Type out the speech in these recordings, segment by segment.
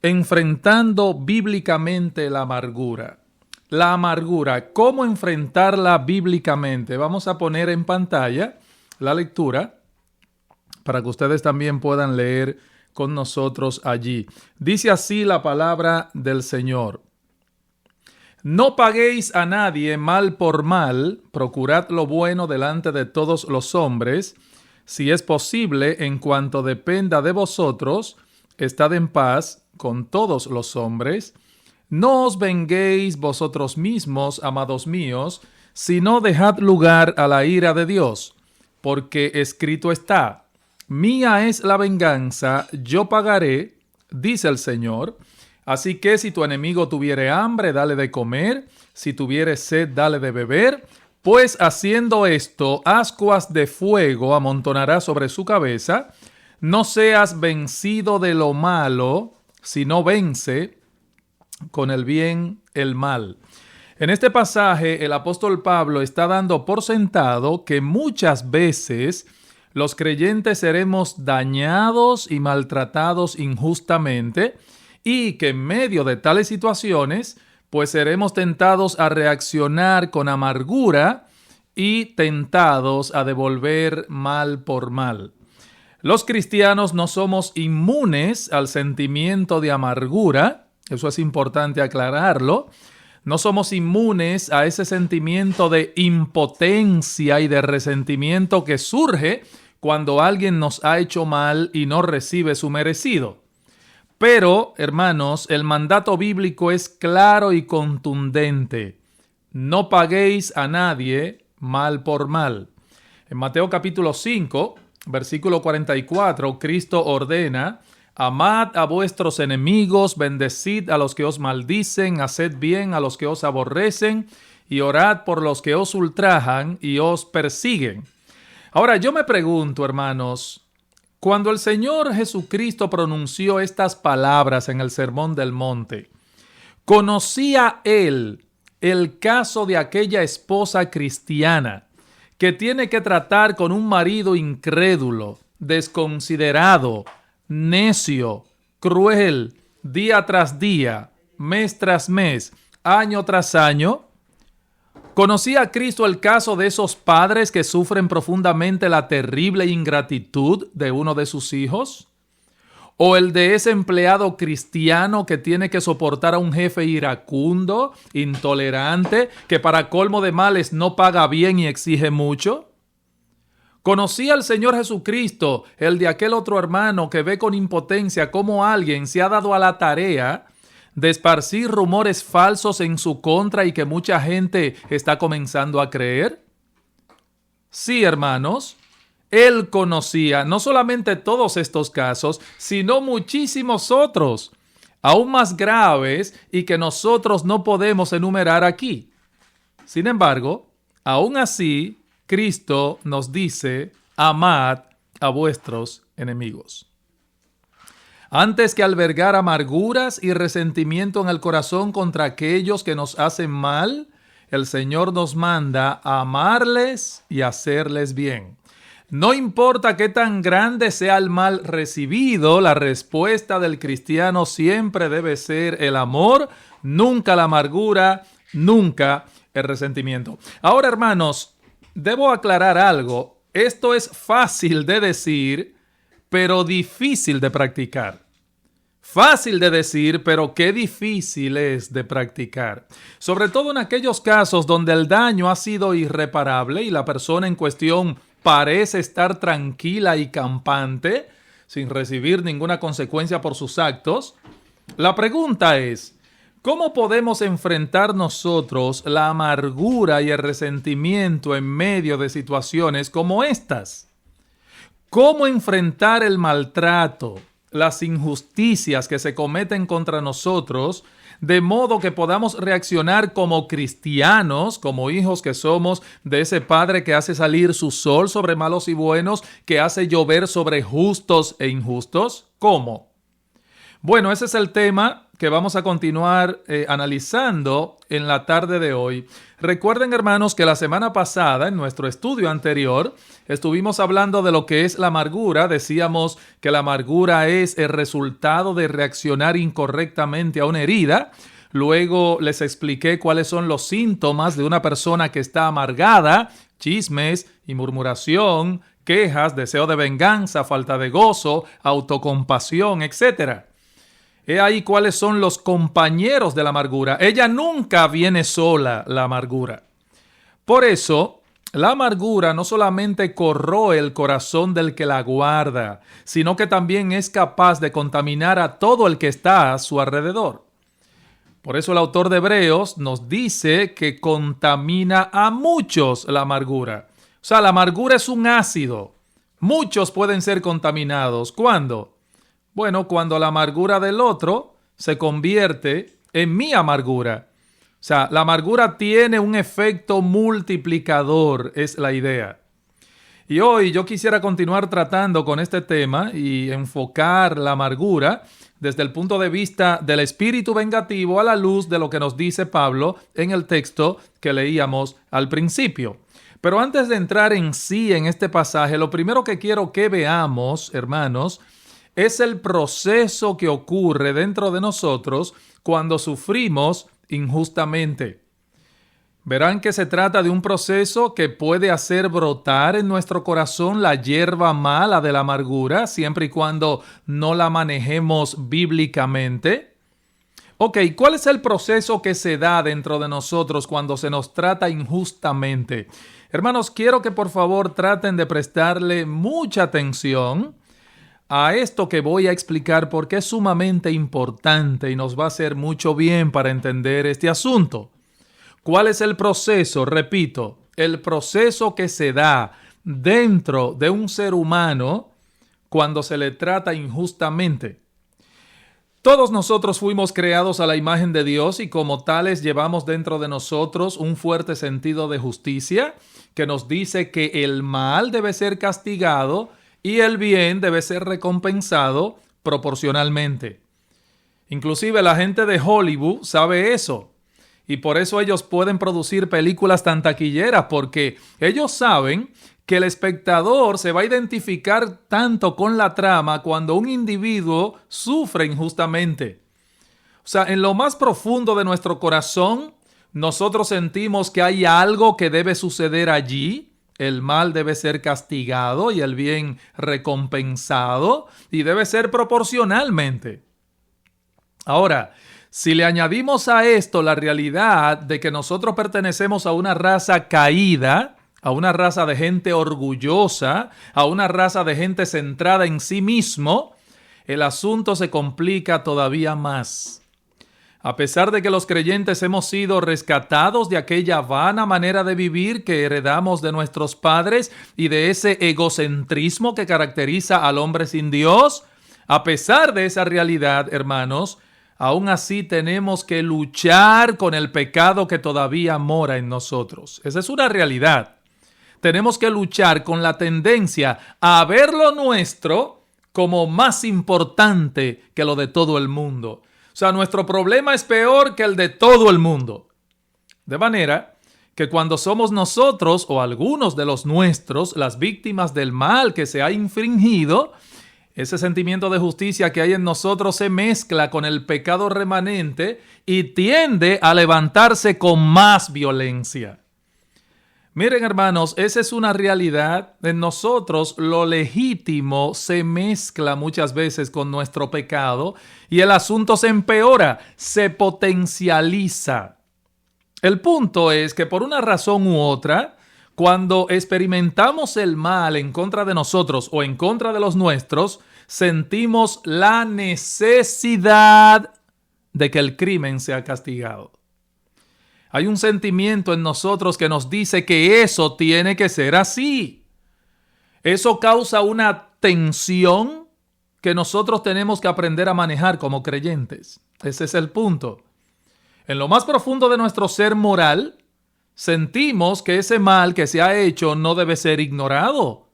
enfrentando bíblicamente la amargura. La amargura, ¿cómo enfrentarla bíblicamente? Vamos a poner en pantalla la lectura para que ustedes también puedan leer con nosotros allí. Dice así la palabra del Señor. No paguéis a nadie mal por mal, procurad lo bueno delante de todos los hombres. Si es posible, en cuanto dependa de vosotros, estad en paz con todos los hombres. No os venguéis vosotros mismos, amados míos, sino dejad lugar a la ira de Dios, porque escrito está: mía es la venganza, yo pagaré, dice el Señor. Así que si tu enemigo tuviere hambre, dale de comer, si tuviere sed, dale de beber, pues haciendo esto, ascuas de fuego amontonará sobre su cabeza. No seas vencido de lo malo, sino vence con el bien el mal. En este pasaje, el apóstol Pablo está dando por sentado que muchas veces los creyentes seremos dañados y maltratados injustamente y que en medio de tales situaciones, pues seremos tentados a reaccionar con amargura y tentados a devolver mal por mal. Los cristianos no somos inmunes al sentimiento de amargura, eso es importante aclararlo. No somos inmunes a ese sentimiento de impotencia y de resentimiento que surge cuando alguien nos ha hecho mal y no recibe su merecido. Pero, hermanos, el mandato bíblico es claro y contundente. No paguéis a nadie mal por mal. En Mateo capítulo 5, versículo 44, Cristo ordena: amad a vuestros enemigos, bendecid a los que os maldicen, haced bien a los que os aborrecen y orad por los que os ultrajan y os persiguen. Ahora, yo me pregunto, hermanos, cuando el Señor Jesucristo pronunció estas palabras en el Sermón del Monte, ¿conocía Él el caso de aquella esposa cristiana que tiene que tratar con un marido incrédulo, desconsiderado, necio, cruel, día tras día, mes tras mes, año tras año? ¿Conocía Cristo el caso de esos padres que sufren profundamente la terrible ingratitud de uno de sus hijos? ¿O el de ese empleado cristiano que tiene que soportar a un jefe iracundo, intolerante, que para colmo de males no paga bien y exige mucho? ¿Conocía al Señor Jesucristo el de aquel otro hermano que ve con impotencia cómo alguien se ha dado a la tarea de esparcir rumores falsos en su contra y que mucha gente está comenzando a creer? Sí, hermanos, Él conocía no solamente todos estos casos, sino muchísimos otros, aún más graves y que nosotros no podemos enumerar aquí. Sin embargo, aún así, Cristo nos dice: amad a vuestros enemigos. Antes que albergar amarguras y resentimiento en el corazón contra aquellos que nos hacen mal, el Señor nos manda a amarles y hacerles bien. No importa qué tan grande sea el mal recibido, la respuesta del cristiano siempre debe ser el amor, nunca la amargura, nunca el resentimiento. Ahora, hermanos, debo aclarar algo. Esto es fácil de decir, pero difícil de practicar. Fácil de decir, pero qué difícil es de practicar. Sobre todo en aquellos casos donde el daño ha sido irreparable y la persona en cuestión parece estar tranquila y campante, sin recibir ninguna consecuencia por sus actos. La pregunta es: ¿cómo podemos enfrentar nosotros la amargura y el resentimiento en medio de situaciones como estas? ¿Cómo enfrentar el maltrato, las injusticias que se cometen contra nosotros, de modo que podamos reaccionar como cristianos, como hijos que somos de ese Padre que hace salir su sol sobre malos y buenos, que hace llover sobre justos e injustos? ¿Cómo? Bueno, ese es el tema que vamos a continuar analizando en la tarde de hoy. Recuerden, hermanos, que la semana pasada, en nuestro estudio anterior, estuvimos hablando de lo que es la amargura. Decíamos que la amargura es el resultado de reaccionar incorrectamente a una herida. Luego les expliqué cuáles son los síntomas de una persona que está amargada: chismes y murmuración, quejas, deseo de venganza, falta de gozo, autocompasión, etc. He ahí cuáles son los compañeros de la amargura. Ella nunca viene sola, la amargura. Por eso, la amargura no solamente corroe el corazón del que la guarda, sino que también es capaz de contaminar a todo el que está a su alrededor. Por eso el autor de Hebreos nos dice que contamina a muchos la amargura. O sea, la amargura es un ácido. Muchos pueden ser contaminados. ¿Cuándo? Bueno, cuando la amargura del otro se convierte en mi amargura. O sea, la amargura tiene un efecto multiplicador, es la idea. Y hoy yo quisiera continuar tratando con este tema y enfocar la amargura desde el punto de vista del espíritu vengativo a la luz de lo que nos dice Pablo en el texto que leíamos al principio. Pero antes de entrar en sí en este pasaje, lo primero que quiero que veamos, hermanos, es el proceso que ocurre dentro de nosotros cuando sufrimos injustamente. Verán que se trata de un proceso que puede hacer brotar en nuestro corazón la hierba mala de la amargura, siempre y cuando no la manejemos bíblicamente. Ok, ¿cuál es el proceso que se da dentro de nosotros cuando se nos trata injustamente? Hermanos, quiero que por favor traten de prestarle mucha atención a esto que voy a explicar, porque es sumamente importante y nos va a hacer mucho bien para entender este asunto. ¿Cuál es el proceso? Repito, el proceso que se da dentro de un ser humano cuando se le trata injustamente. Todos nosotros fuimos creados a la imagen de Dios y como tales llevamos dentro de nosotros un fuerte sentido de justicia que nos dice que el mal debe ser castigado y el bien debe ser recompensado proporcionalmente. Inclusive la gente de Hollywood sabe eso. Y por eso ellos pueden producir películas tan taquilleras, porque ellos saben que el espectador se va a identificar tanto con la trama cuando un individuo sufre injustamente. O sea, en lo más profundo de nuestro corazón, nosotros sentimos que hay algo que debe suceder allí. El mal debe ser castigado y el bien recompensado, y debe ser proporcionalmente. Ahora, si le añadimos a esto la realidad de que nosotros pertenecemos a una raza caída, a una raza de gente orgullosa, a una raza de gente centrada en sí mismo, el asunto se complica todavía más. A pesar de que los creyentes hemos sido rescatados de aquella vana manera de vivir que heredamos de nuestros padres y de ese egocentrismo que caracteriza al hombre sin Dios, a pesar de esa realidad, hermanos, aún así tenemos que luchar con el pecado que todavía mora en nosotros. Esa es una realidad. Tenemos que luchar con la tendencia a ver lo nuestro como más importante que lo de todo el mundo. O sea, nuestro problema es peor que el de todo el mundo. De manera que cuando somos nosotros o algunos de los nuestros las víctimas del mal que se ha infringido, ese sentimiento de justicia que hay en nosotros se mezcla con el pecado remanente y tiende a levantarse con más violencia. Miren, hermanos, esa es una realidad. En nosotros lo legítimo se mezcla muchas veces con nuestro pecado y el asunto se empeora, se potencializa. El punto es que por una razón u otra, cuando experimentamos el mal en contra de nosotros o en contra de los nuestros, sentimos la necesidad de que el crimen sea castigado. Hay un sentimiento en nosotros que nos dice que eso tiene que ser así. Eso causa una tensión que nosotros tenemos que aprender a manejar como creyentes. Ese es el punto. En lo más profundo de nuestro ser moral, sentimos que ese mal que se ha hecho no debe ser ignorado.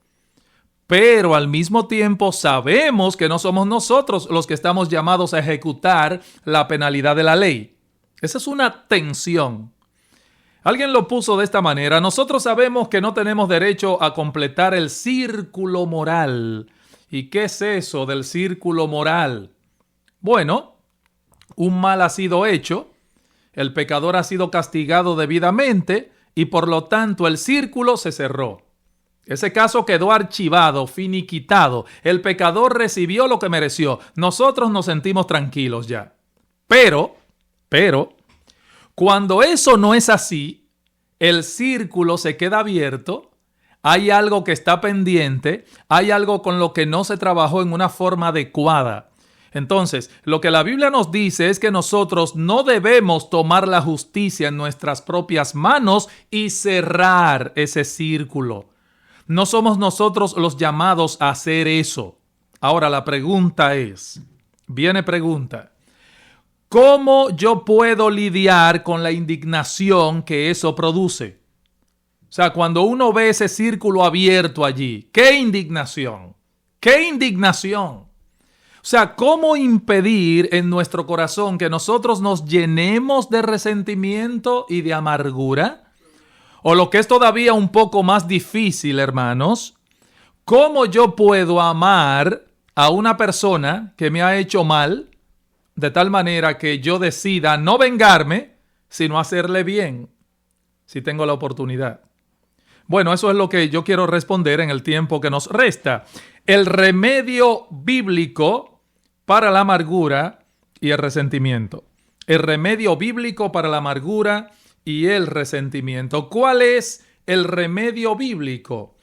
pero al mismo tiempo sabemos que no somos nosotros los que estamos llamados a ejecutar la penalidad de la ley. Esa es una tensión. Alguien lo puso de esta manera: nosotros sabemos que no tenemos derecho a completar el círculo moral. ¿Y qué es eso del círculo moral? Bueno, un mal ha sido hecho, el pecador ha sido castigado debidamente y por lo tanto el círculo se cerró. Ese caso quedó archivado, finiquitado. El pecador recibió lo que mereció. Nosotros nos sentimos tranquilos ya. Pero, cuando eso no es así, el círculo se queda abierto, hay algo que está pendiente, hay algo con lo que no se trabajó en una forma adecuada. Entonces, lo que la Biblia nos dice es que nosotros no debemos tomar la justicia en nuestras propias manos y cerrar ese círculo. No somos nosotros los llamados a hacer eso. Ahora la pregunta es, ¿cómo yo puedo lidiar con la indignación que eso produce? O sea, cuando uno ve ese círculo abierto allí, ¡qué indignación! ¡Qué indignación! O sea, ¿cómo impedir en nuestro corazón que nosotros nos llenemos de resentimiento y de amargura? O lo que es todavía un poco más difícil, hermanos, ¿cómo yo puedo amar a una persona que me ha hecho mal de tal manera que yo decida no vengarme, sino hacerle bien, si tengo la oportunidad? Bueno, eso es lo que yo quiero responder en el tiempo que nos resta. El remedio bíblico para la amargura y el resentimiento. El remedio bíblico para la amargura y el resentimiento. ¿Cuál es el remedio bíblico?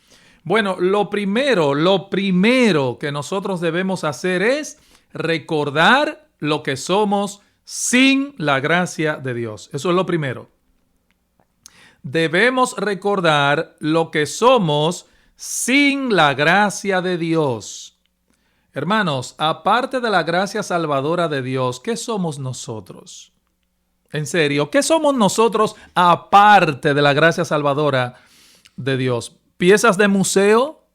Bueno, lo primero que nosotros debemos hacer es recordar lo que somos sin la gracia de Dios. Eso es lo primero. Debemos recordar lo que somos sin la gracia de Dios. Hermanos, aparte de la gracia salvadora de Dios, ¿qué somos nosotros? En serio, ¿qué somos nosotros aparte de la gracia salvadora de Dios? ¿Piezas de museo?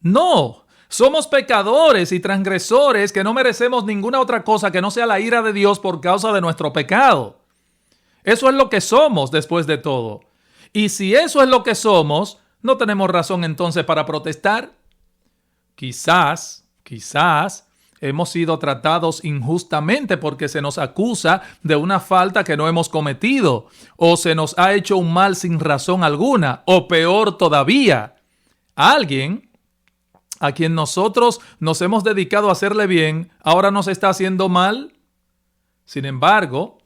No, somos pecadores y transgresores que no merecemos ninguna otra cosa que no sea la ira de Dios por causa de nuestro pecado. Eso es lo que somos después de todo. Y si eso es lo que somos, ¿no tenemos razón entonces para protestar? Quizás hemos sido tratados injustamente porque se nos acusa de una falta que no hemos cometido, o se nos ha hecho un mal sin razón alguna, o peor todavía, alguien a quien nosotros nos hemos dedicado a hacerle bien, ahora nos está haciendo mal. Sin embargo,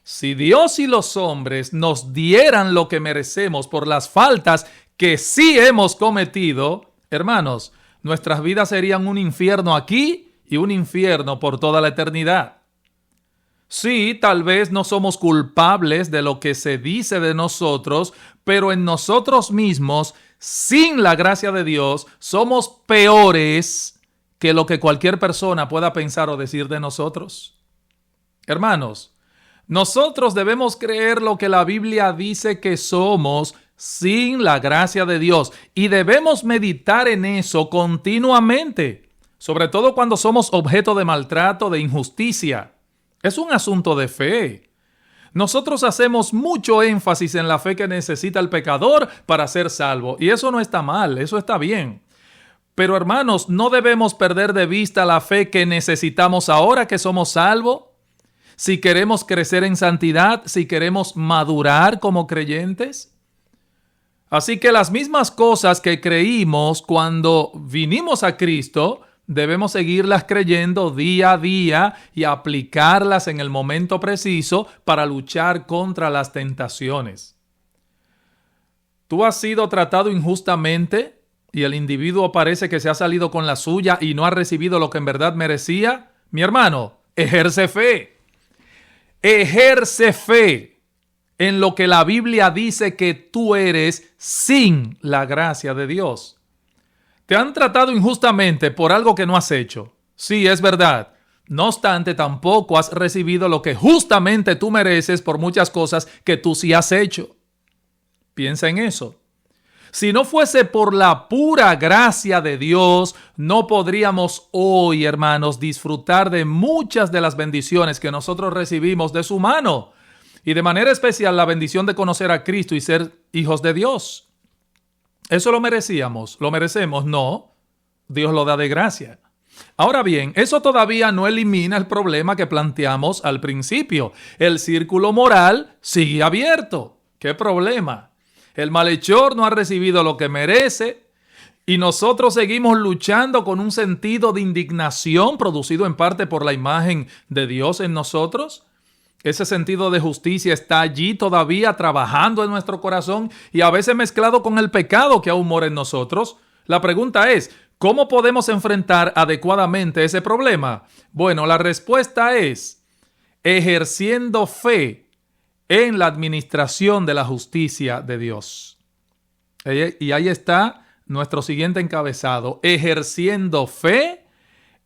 si Dios y los hombres nos dieran lo que merecemos por las faltas que sí hemos cometido, hermanos, nuestras vidas serían un infierno aquí y un infierno por toda la eternidad. Sí, tal vez no somos culpables de lo que se dice de nosotros, pero en nosotros mismos, sin la gracia de Dios, somos peores que lo que cualquier persona pueda pensar o decir de nosotros. Hermanos, nosotros debemos creer lo que la Biblia dice que somos sin la gracia de Dios y debemos meditar en eso continuamente, sobre todo cuando somos objeto de maltrato, de injusticia. Es un asunto de fe. Nosotros hacemos mucho énfasis en la fe que necesita el pecador para ser salvo, y eso no está mal, eso está bien. Pero hermanos, no debemos perder de vista la fe que necesitamos ahora que somos salvos. Si queremos crecer en santidad, si queremos madurar como creyentes. Así que las mismas cosas que creímos cuando vinimos a Cristo, debemos seguirlas creyendo día a día y aplicarlas en el momento preciso para luchar contra las tentaciones. ¿Tú has sido tratado injustamente y el individuo parece que se ha salido con la suya y no ha recibido lo que en verdad merecía? Mi hermano, ejerce fe. Ejerce fe en lo que la Biblia dice que tú eres sin la gracia de Dios. Te han tratado injustamente por algo que no has hecho. Sí, es verdad. No obstante, tampoco has recibido lo que justamente tú mereces por muchas cosas que tú sí has hecho. Piensa en eso. Si no fuese por la pura gracia de Dios, no podríamos hoy, hermanos, disfrutar de muchas de las bendiciones que nosotros recibimos de su mano. Y de manera especial la bendición de conocer a Cristo y ser hijos de Dios. ¿Eso lo merecíamos? ¿Lo merecemos? No. Dios lo da de gracia. Ahora bien, eso todavía no elimina el problema que planteamos al principio. El círculo moral sigue abierto. ¿Qué problema? El malhechor no ha recibido lo que merece y nosotros seguimos luchando con un sentido de indignación producido en parte por la imagen de Dios en nosotros. Ese sentido de justicia está allí todavía trabajando en nuestro corazón y a veces mezclado con el pecado que aún mora en nosotros. La pregunta es, ¿cómo podemos enfrentar adecuadamente ese problema? Bueno, la respuesta es ejerciendo fe en la administración de la justicia de Dios. Y ahí está nuestro siguiente encabezado, ejerciendo fe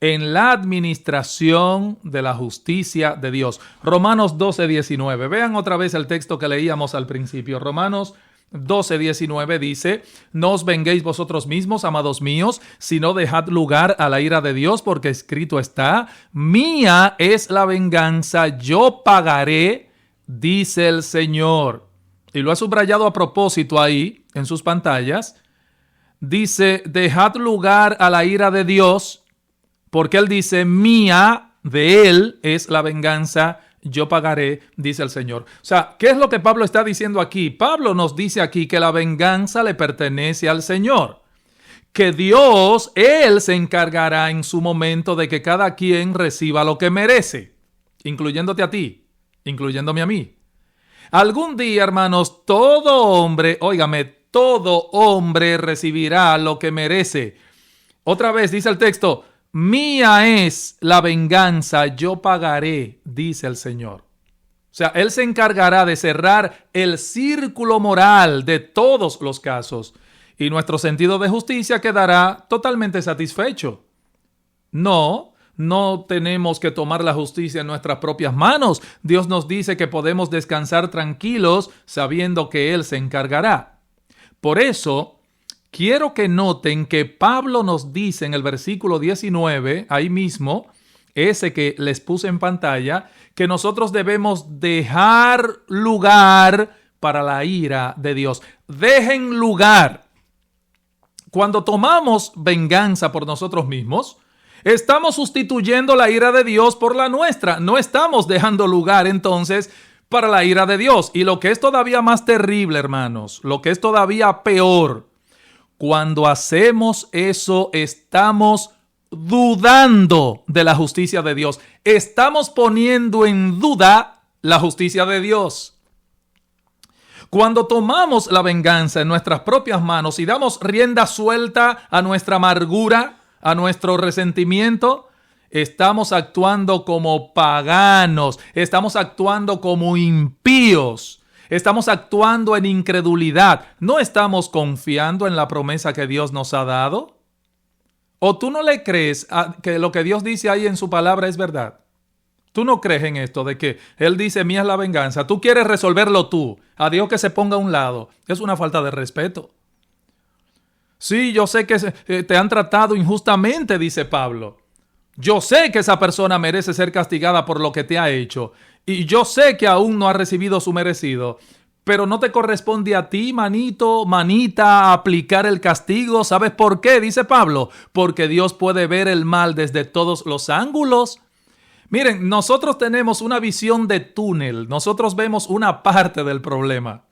en la administración de la justicia de Dios. Romanos 12:19. Vean otra vez el texto que leíamos al principio. Romanos 12:19 dice: No os venguéis vosotros mismos, amados míos, sino dejad lugar a la ira de Dios, porque escrito está: Mía es la venganza, yo pagaré, dice el Señor. Y lo he subrayado a propósito ahí en sus pantallas. Dice: dejad lugar a la ira de Dios, porque Él dice: mía, de Él es la venganza, yo pagaré, dice el Señor. O sea, ¿qué es lo que Pablo está diciendo aquí? Pablo nos dice aquí que la venganza le pertenece al Señor. Que Dios, Él se encargará en su momento de que cada quien reciba lo que merece, incluyéndote a ti, incluyéndome a mí. Algún día, hermanos, todo hombre recibirá lo que merece. Otra vez dice el texto: mía es la venganza, yo pagaré, dice el Señor. O sea, Él se encargará de cerrar el círculo moral de todos los casos y nuestro sentido de justicia quedará totalmente satisfecho. No tenemos que tomar la justicia en nuestras propias manos. Dios nos dice que podemos descansar tranquilos sabiendo que Él se encargará. Por eso, quiero que noten que Pablo nos dice en el versículo 19, ahí mismo, ese que les puse en pantalla, que nosotros debemos dejar lugar para la ira de Dios. Dejen lugar. Cuando tomamos venganza por nosotros mismos, estamos sustituyendo la ira de Dios por la nuestra. No estamos dejando lugar entonces para la ira de Dios. Y lo que es todavía más terrible, hermanos, lo que es todavía peor, cuando hacemos eso, estamos dudando de la justicia de Dios. Estamos poniendo en duda la justicia de Dios. Cuando tomamos la venganza en nuestras propias manos y damos rienda suelta a nuestra amargura, a nuestro resentimiento, estamos actuando como paganos, estamos actuando como impíos. Estamos actuando en incredulidad. ¿No estamos confiando en la promesa que Dios nos ha dado? ¿O tú no le crees que lo que Dios dice ahí en su palabra es verdad? ¿Tú no crees en esto de que Él dice: mía es la venganza? Tú quieres resolverlo tú. A Dios que se ponga a un lado. Es una falta de respeto. Sí, yo sé que te han tratado injustamente, dice Pablo. Yo sé que esa persona merece ser castigada por lo que te ha hecho. Y yo sé que aún no ha recibido su merecido. Pero no te corresponde a ti, manita, aplicar el castigo. ¿Sabes por qué? Dice Pablo. Porque Dios puede ver el mal desde todos los ángulos. Miren, nosotros tenemos una visión de túnel. Nosotros vemos una parte del problema.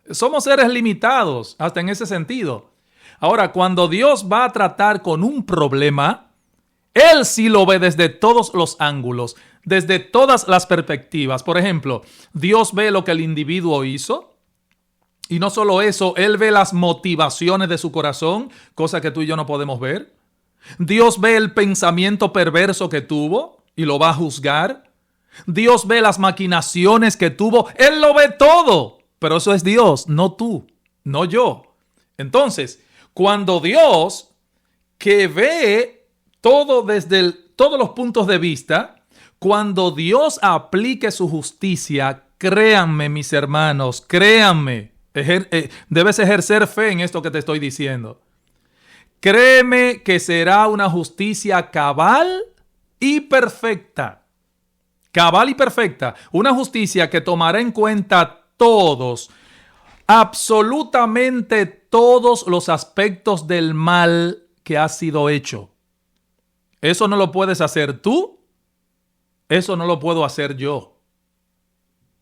Somos seres limitados, hasta en ese sentido. Ahora, cuando Dios va a tratar con un problema, Él sí lo ve desde todos los ángulos, desde todas las perspectivas. Por ejemplo, Dios ve lo que el individuo hizo. Y no solo eso, Él ve las motivaciones de su corazón, cosa que tú y yo no podemos ver. Dios ve el pensamiento perverso que tuvo y lo va a juzgar. Dios ve las maquinaciones que tuvo. Él lo ve todo. Pero eso es Dios, no tú, no yo. Entonces, cuando Dios, que ve todo desde todos los puntos de vista, cuando Dios aplique su justicia, créanme, mis hermanos, créanme, Debes ejercer fe en esto que te estoy diciendo. Créeme que será una justicia cabal y perfecta. Cabal y perfecta. Una justicia que tomará en cuenta todos, absolutamente todos los aspectos del mal que ha sido hecho. Eso no lo puedes hacer tú. Eso no lo puedo hacer yo.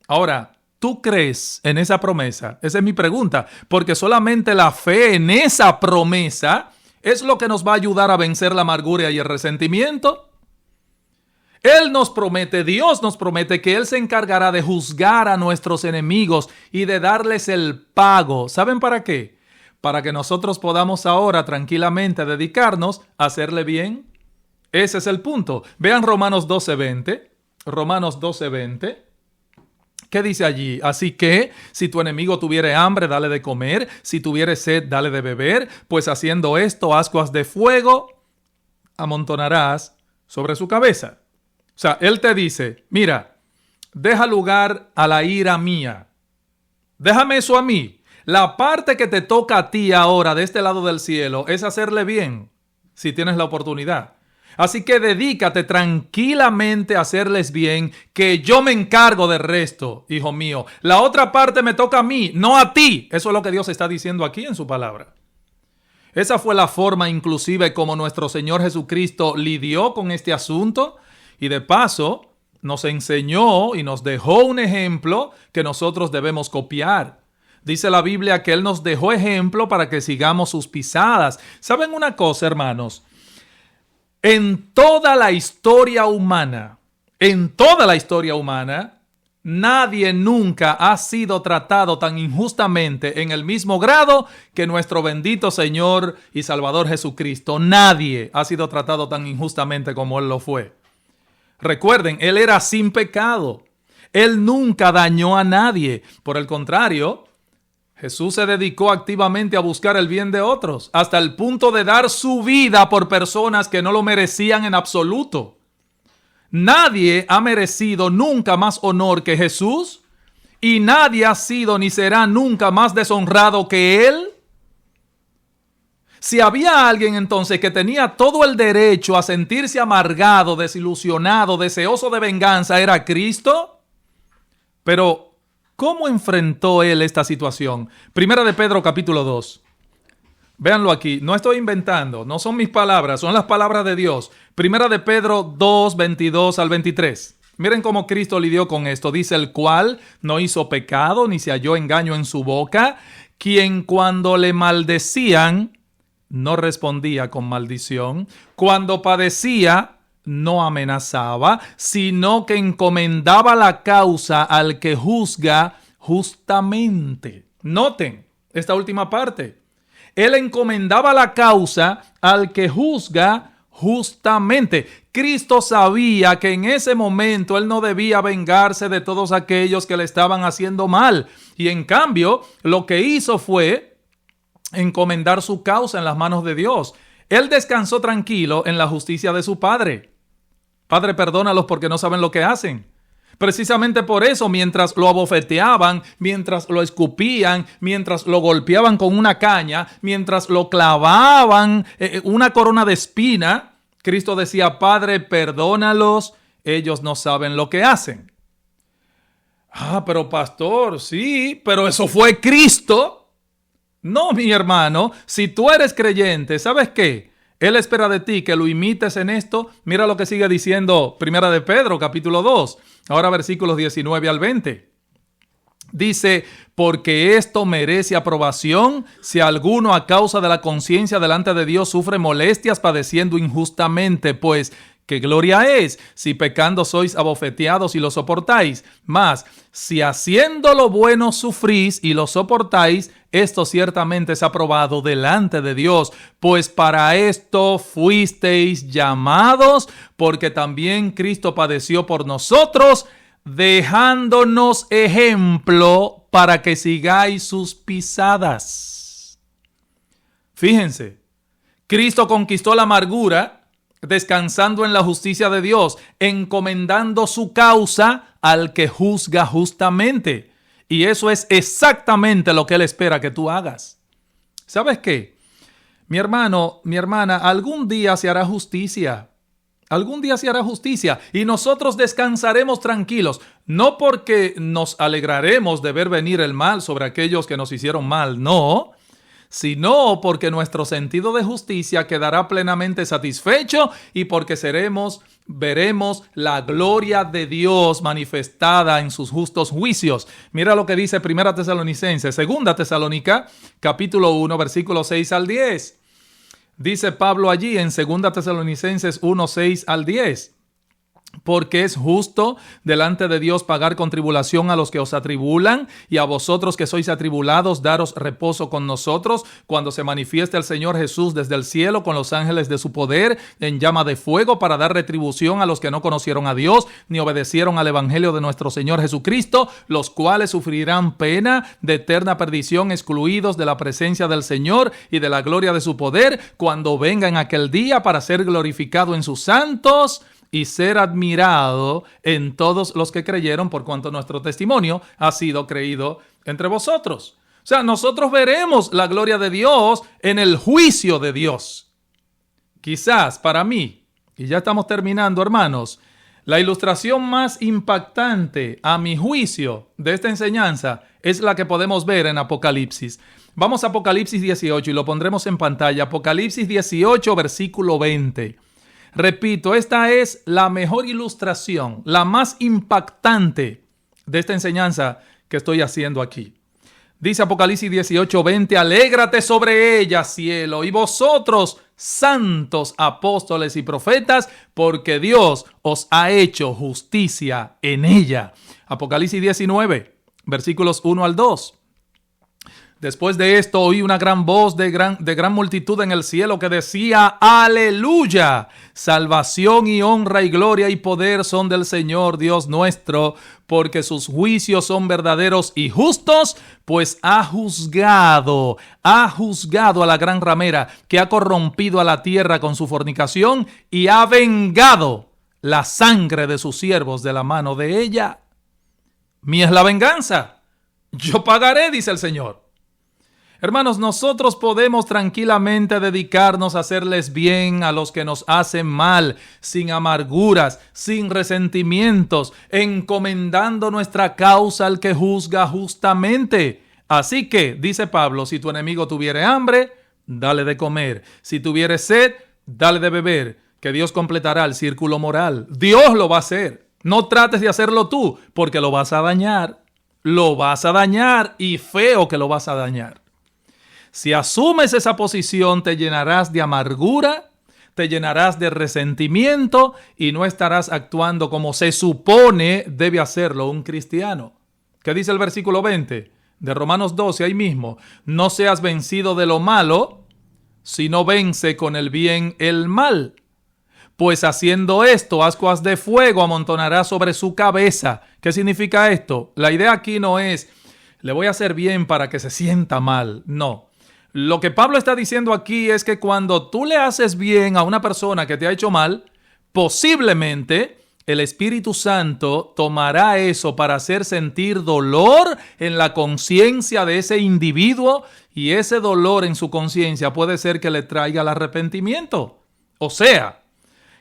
Ahora, ¿tú crees en esa promesa? Esa es mi pregunta. Porque solamente la fe en esa promesa es lo que nos va a ayudar a vencer la amargura y el resentimiento. Él nos promete, Dios nos promete que Él se encargará de juzgar a nuestros enemigos y de darles el pago. ¿Saben para qué? Para que nosotros podamos ahora tranquilamente dedicarnos a hacerle bien. Ese es el punto. Vean Romanos 12:20. Romanos 12:20. ¿Qué dice allí? Así que, si tu enemigo tuviere hambre, dale de comer. Si tuviere sed, dale de beber. Pues haciendo esto, ascuas de fuego amontonarás sobre su cabeza. O sea, Él te dice, mira, deja lugar a la ira mía. Déjame eso a mí. La parte que te toca a ti ahora, de este lado del cielo, es hacerle bien, si tienes la oportunidad. Así que dedícate tranquilamente a hacerles bien, que yo me encargo del resto, hijo mío. La otra parte me toca a mí, no a ti. Eso es lo que Dios está diciendo aquí en su palabra. Esa fue la forma inclusive como nuestro Señor Jesucristo lidió con este asunto y de paso nos enseñó y nos dejó un ejemplo que nosotros debemos copiar. Dice la Biblia que Él nos dejó ejemplo para que sigamos sus pisadas. ¿Saben una cosa, hermanos? En toda la historia humana, nadie nunca ha sido tratado tan injustamente en el mismo grado que nuestro bendito Señor y Salvador Jesucristo. Nadie ha sido tratado tan injustamente como Él lo fue. Recuerden, Él era sin pecado. Él nunca dañó a nadie. Por el contrario, Jesús se dedicó activamente a buscar el bien de otros, hasta el punto de dar su vida por personas que no lo merecían en absoluto. Nadie ha merecido nunca más honor que Jesús, y nadie ha sido ni será nunca más deshonrado que Él. Si había alguien entonces que tenía todo el derecho a sentirse amargado, desilusionado, deseoso de venganza, era Cristo. Pero ¿cómo enfrentó Él esta situación? Primera de Pedro capítulo 2. Véanlo aquí, no estoy inventando, no son mis palabras, son las palabras de Dios. Primera de Pedro 2, 22 al 23. Miren cómo Cristo lidió con esto. Dice, el cual no hizo pecado, ni se halló engaño en su boca, quien cuando le maldecían, no respondía con maldición. Cuando padecía, no amenazaba, sino que encomendaba la causa al que juzga justamente. Noten esta última parte. Él encomendaba la causa al que juzga justamente. Cristo sabía que en ese momento Él no debía vengarse de todos aquellos que le estaban haciendo mal. Y en cambio, lo que hizo fue encomendar su causa en las manos de Dios. Él descansó tranquilo en la justicia de su Padre. Padre, perdónalos porque no saben lo que hacen. Precisamente por eso, mientras lo abofeteaban, mientras lo escupían, mientras lo golpeaban con una caña, mientras lo clavaban una corona de espina, Cristo decía, Padre, perdónalos, ellos no saben lo que hacen. Ah, pero pastor, sí, pero eso fue Cristo. No, mi hermano, si tú eres creyente, ¿sabes qué? Él espera de ti que lo imites en esto. Mira lo que sigue diciendo Primera de Pedro, capítulo 2. Ahora versículos 19 al 20. Dice, porque esto merece aprobación si alguno a causa de la conciencia delante de Dios sufre molestias padeciendo injustamente, pues ¿qué gloria es si pecando sois abofeteados y lo soportáis? Mas si haciendo lo bueno sufrís y lo soportáis, esto ciertamente es aprobado delante de Dios, pues para esto fuisteis llamados, porque también Cristo padeció por nosotros, dejándonos ejemplo para que sigáis sus pisadas. Fíjense, Cristo conquistó la amargura descansando en la justicia de Dios, encomendando su causa al que juzga justamente. Y eso es exactamente lo que Él espera que tú hagas. ¿Sabes qué? Mi hermano, mi hermana, algún día se hará justicia. Algún día se hará justicia y nosotros descansaremos tranquilos, no porque nos alegraremos de ver venir el mal sobre aquellos que nos hicieron mal, no, sino porque nuestro sentido de justicia quedará plenamente satisfecho y porque veremos la gloria de Dios manifestada en sus justos juicios. Mira lo que dice 1 Tesalonicenses, 2 Tesalónica, capítulo 1, versículos 6 al 10. Dice Pablo allí en 2 Tesalonicenses 1, 6 al 10. Porque es justo delante de Dios pagar con tribulación a los que os atribulan, y a vosotros que sois atribulados daros reposo con nosotros, cuando se manifieste el Señor Jesús desde el cielo con los ángeles de su poder en llama de fuego, para dar retribución a los que no conocieron a Dios ni obedecieron al evangelio de nuestro Señor Jesucristo, los cuales sufrirán pena de eterna perdición, excluidos de la presencia del Señor y de la gloria de su poder, cuando venga en aquel día para ser glorificado en sus santos y ser admirado en todos los que creyeron, por cuanto nuestro testimonio ha sido creído entre vosotros. O sea, nosotros veremos la gloria de Dios en el juicio de Dios. Quizás para mí, y ya estamos terminando, hermanos, la ilustración más impactante a mi juicio de esta enseñanza es la que podemos ver en Apocalipsis. Vamos a Apocalipsis 18 y lo pondremos en pantalla. Apocalipsis 18, versículo 20. Repito, esta es la mejor ilustración, la más impactante de esta enseñanza que estoy haciendo aquí. Dice Apocalipsis 18:20, alégrate sobre ella, cielo, y vosotros, santos apóstoles y profetas, porque Dios os ha hecho justicia en ella. Apocalipsis 19, versículos 1 al 2. Después de esto oí una gran voz de gran multitud en el cielo que decía, aleluya, salvación y honra y gloria y poder son del Señor Dios nuestro, porque sus juicios son verdaderos y justos, pues ha juzgado a la gran ramera que ha corrompido a la tierra con su fornicación y ha vengado la sangre de sus siervos de la mano de ella. Mía es la venganza, yo pagaré, dice el Señor. Hermanos, nosotros podemos tranquilamente dedicarnos a hacerles bien a los que nos hacen mal, sin amarguras, sin resentimientos, encomendando nuestra causa al que juzga justamente. Así que, dice Pablo, si tu enemigo tuviere hambre, dale de comer. Si tuviere sed, dale de beber, que Dios completará el círculo moral. Dios lo va a hacer. No trates de hacerlo tú, porque lo vas a dañar. Lo vas a dañar y feo que lo vas a dañar. Si asumes esa posición, te llenarás de amargura, te llenarás de resentimiento y no estarás actuando como se supone debe hacerlo un cristiano. ¿Qué dice el versículo 20 de Romanos 12 ahí mismo? No seas vencido de lo malo, sino vence con el bien el mal. Pues haciendo esto, ascuas de fuego amontonará sobre su cabeza. ¿Qué significa esto? La idea aquí no es, le voy a hacer bien para que se sienta mal. No. Lo que Pablo está diciendo aquí es que cuando tú le haces bien a una persona que te ha hecho mal, posiblemente el Espíritu Santo tomará eso para hacer sentir dolor en la conciencia de ese individuo, y ese dolor en su conciencia puede ser que le traiga el arrepentimiento. O sea,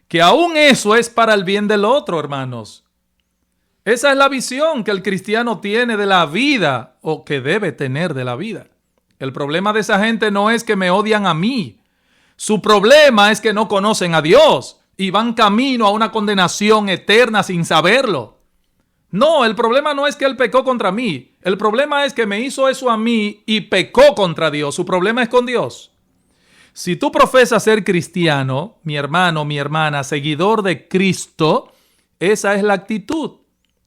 que aún eso es para el bien del otro, hermanos. Esa es la visión que el cristiano tiene de la vida, o que debe tener de la vida. El problema de esa gente no es que me odian a mí. Su problema es que no conocen a Dios y van camino a una condenación eterna sin saberlo. No, el problema no es que él pecó contra mí. El problema es que me hizo eso a mí y pecó contra Dios. Su problema es con Dios. Si tú profesas ser cristiano, mi hermano, mi hermana, seguidor de Cristo, esa es la actitud.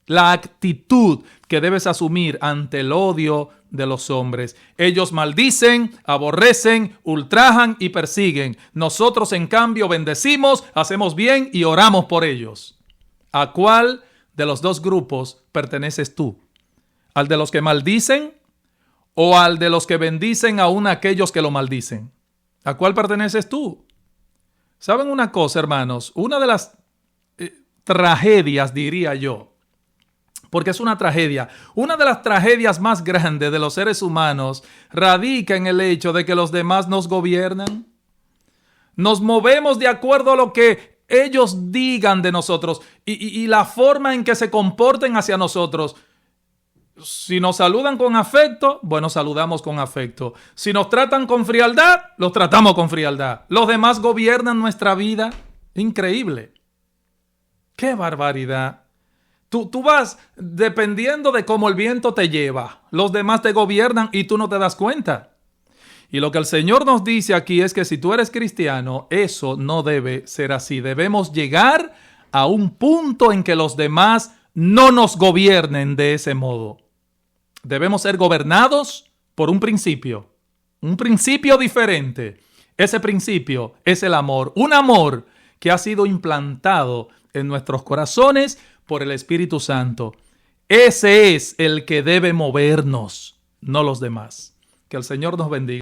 La actitud que debes asumir ante el odio de los hombres. Ellos maldicen, aborrecen, ultrajan y persiguen. Nosotros, en cambio, bendecimos, hacemos bien y oramos por ellos. ¿A cuál de los dos grupos perteneces tú? ¿Al de los que maldicen o al de los que bendicen aún a aquellos que lo maldicen? ¿A cuál perteneces tú? ¿Saben una cosa, hermanos? Una de las tragedias, diría yo, porque es una tragedia. Una de las tragedias más grandes de los seres humanos radica en el hecho de que los demás nos gobiernan. Nos movemos de acuerdo a lo que ellos digan de nosotros y la forma en que se comporten hacia nosotros. Si nos saludan con afecto, bueno, saludamos con afecto. Si nos tratan con frialdad, los tratamos con frialdad. Los demás gobiernan nuestra vida. Increíble. ¡Qué barbaridad! Tú vas dependiendo de cómo el viento te lleva. Los demás te gobiernan y tú no te das cuenta. Y lo que el Señor nos dice aquí es que si tú eres cristiano, eso no debe ser así. Debemos llegar a un punto en que los demás no nos gobiernen de ese modo. Debemos ser gobernados por un principio diferente. Ese principio es el amor, un amor que ha sido implantado en nuestros corazones por el Espíritu Santo. Ese es el que debe movernos, no los demás. Que el Señor nos bendiga.